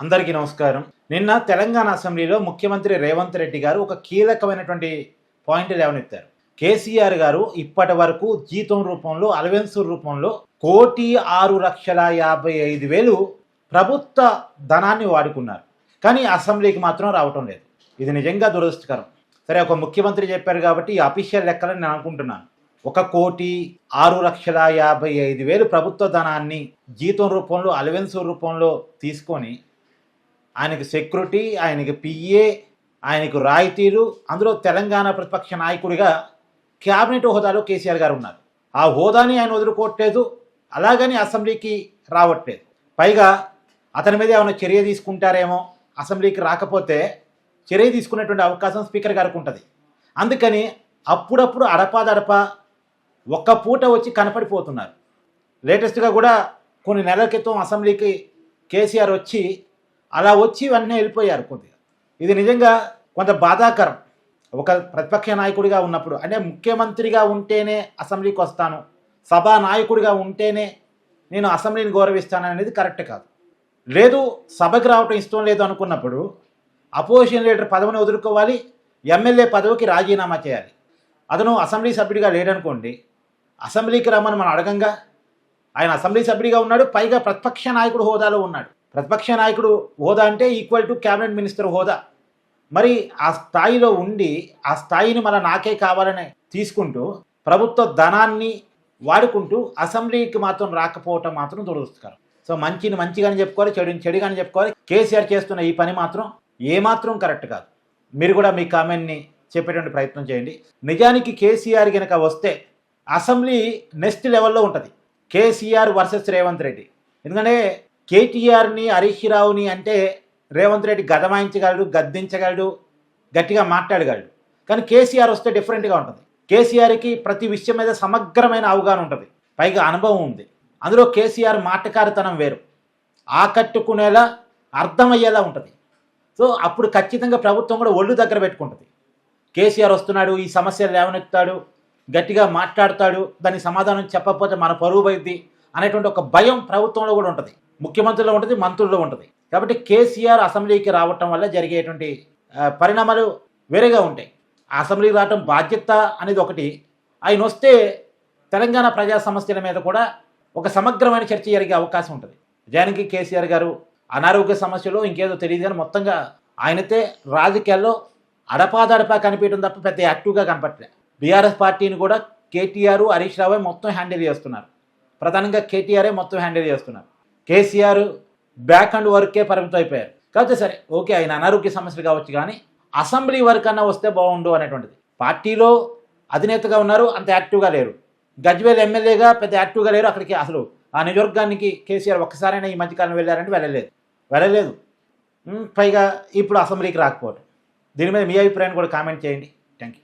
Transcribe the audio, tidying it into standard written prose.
అందరికీ నమస్కారం. నిన్న తెలంగాణ అసెంబ్లీలో ముఖ్యమంత్రి రేవంత్ రెడ్డి గారు ఒక కీలకమైనటువంటి పాయింట్ లేవనెత్తారు. కేసీఆర్ గారు ఇప్పటి వరకు జీతం రూపంలో, అలవెన్స్ రూపంలో 1,06,55,000 ప్రభుత్వ ధనాన్ని వాడుకున్నారు. కానీ అసెంబ్లీకి మాత్రం రావటం లేదు. ఇది నిజంగా దురదృష్టకరం. సరే, ఒక ముఖ్యమంత్రి చెప్పారు కాబట్టి ఈ అఫీషియల్ లెక్కలని నేను అనుకుంటున్నాను. 1,06,55,000 ప్రభుత్వ ధనాన్ని జీతం రూపంలో, అలవెన్స్ రూపంలో తీసుకొని ఆయనకి సెక్యూరిటీ, ఆయనకి పిఏ, ఆయనకు రాయితీలు, అందులో తెలంగాణ ప్రతిపక్ష నాయకుడిగా క్యాబినెట్ హోదాలో కేసీఆర్ గారు ఉన్నారు. ఆ హోదాని ఆయన వదులుకోవట్లేదు, అలాగని అసెంబ్లీకి రావట్లేదు. పైగా అతని మీద ఏమైనా చర్య తీసుకుంటారేమో, అసెంబ్లీకి రాకపోతే చర్య తీసుకునేటువంటి అవకాశం స్పీకర్ గారికి ఉంటుంది. అందుకని అప్పుడప్పుడు అడపాదడపా ఒక్క పూట వచ్చి కనపడిపోతున్నారు. లేటెస్ట్గా కూడా కొన్ని నెలల క్రితం అసెంబ్లీకి కేసీఆర్ వచ్చి అలా వచ్చి వెంటనే వెళ్ళిపోయారు. కొద్దిగా ఇది నిజంగా కొంత బాధాకరం. ఒక ప్రతిపక్ష నాయకుడిగా ఉన్నప్పుడు, అంటే ముఖ్యమంత్రిగా ఉంటేనే అసెంబ్లీకి వస్తాను, సభా నాయకుడిగా ఉంటేనే నేను అసెంబ్లీని గౌరవిస్తాను అనేది కరెక్ట్ కాదు. లేదు, సభకి రావటం ఇష్టం లేదు అనుకున్నప్పుడు అపోజిషన్ లీడర్ పదవిని వదులుకోవాలి, ఎమ్మెల్యే పదవికి రాజీనామా చేయాలి. అతను అసెంబ్లీ సభ్యుడిగా లేడనుకోండి, అసెంబ్లీకి రమ్మని మనం అడగంగా ఆయన అసెంబ్లీ సభ్యుడిగా ఉన్నాడు, పైగా ప్రతిపక్ష నాయకుడు హోదాలో ఉన్నాడు. ప్రతిపక్ష నాయకుడు హోదా అంటే ఈక్వల్ టు క్యాబినెట్ మినిస్టర్ హోదా. మరి ఆ స్థాయిలో ఉండి ఆ స్థాయిని మళ్ళీ నాకే కావాలని తీసుకుంటూ ప్రభుత్వ ధనాన్ని వాడుకుంటూ అసెంబ్లీకి మాత్రం రాకపోవటం మాత్రం దురదృష్టకరం. సో మంచిని మంచిగానే చెప్పుకోవాలి, చెడుని చెడుగానే చెప్పుకోవాలి. కేసీఆర్ చేస్తున్న ఈ పని మాత్రం ఏమాత్రం కరెక్ట్ కాదు. మీరు కూడా మీ కామెంట్ని చెప్పేటువంటి ప్రయత్నం చేయండి. నిజానికి కేసీఆర్ కనుక వస్తే అసెంబ్లీ నెక్స్ట్ లెవెల్లో ఉంటుంది. కేసీఆర్ వర్సెస్ రేవంత్ రెడ్డి. ఎందుకంటే కేటీఆర్ని, హరీష్ రావుని అంటే రేవంత్ రెడ్డి గదమాయించగలడు, గద్దించగలడు, గట్టిగా మాట్లాడగలడు. కానీ కేసీఆర్ వస్తే డిఫరెంట్గా ఉంటుంది. కేసీఆర్కి ప్రతి విషయం మీద సమగ్రమైన అవగాహన ఉంటుంది, పైగా అనుభవం ఉంది. అందులో కేసీఆర్ మాటకారితనం వేరు, ఆకట్టుకునేలా, అర్థమయ్యేలా ఉంటుంది. సో అప్పుడు ఖచ్చితంగా ప్రభుత్వం కూడా ఒళ్ళు దగ్గర పెట్టుకుంటుంది. కేసీఆర్ వస్తున్నాడు, ఈ సమస్యలు లేవనెత్తాడు, గట్టిగా మాట్లాడతాడు, దానికి సమాధానం చెప్పకపోతే మన పరువు పోయిద్ది అనేటువంటి ఒక భయం ప్రభుత్వంలో కూడా ఉంటుంది, ముఖ్యమంత్రిలో ఉంటుంది, మంత్రుల్లో ఉంటుంది. కాబట్టి కేసీఆర్ అసెంబ్లీకి రావటం వల్ల జరిగేటువంటి పరిణామాలు వేరేగా ఉంటాయి. అసెంబ్లీకి రావటం బాధ్యత అనేది ఒకటి, ఆయన వస్తే తెలంగాణ ప్రజా సమస్యల మీద కూడా ఒక సమగ్రమైన చర్చ జరిగే అవకాశం ఉంటుంది. నిజానికి కేసీఆర్ గారు అనారోగ్య సమస్యలు ఇంకేదో తెలియదు కానీ మొత్తంగా ఆయనతే రాజకీయాల్లో అడపాదడపా కనిపించడం తప్ప పెద్ద యాక్టివ్గా కనపట్లే. బీఆర్ఎస్ పార్టీని కూడా కేటీఆర్, హరీష్ రావు మొత్తం హ్యాండిల్ చేస్తున్నారు. ప్రధానంగా కేటీఆరే మొత్తం హ్యాండిల్ చేస్తున్నారు. కేసీఆర్ బ్యాక్ అండ్ వర్కే పరిమితం అయిపోయారు. కాకపోతే సరే, ఓకే, ఆయన అనారోగ్య సమస్యలు కావచ్చు, కానీ అసెంబ్లీ వర్క్ అన్నా వస్తే బాగుండు అనేటువంటిది. పార్టీలో అధినేతగా ఉన్నారు, అంత యాక్టివ్గా లేరు. గజ్వేల్ ఎమ్మెల్యేగా పెద్ద యాక్టివ్గా లేరు. అక్కడికి అసలు ఆ నియోజకవర్గానికి కేసీఆర్ ఒక్కసారైనా ఈ మధ్యకాలం వెళ్ళారంటే వెళ్ళలేదు. పైగా ఇప్పుడు అసెంబ్లీకి రాకపోవడం. దీని మీద మీ అభిప్రాయాన్ని కూడా కామెంట్ చేయండి.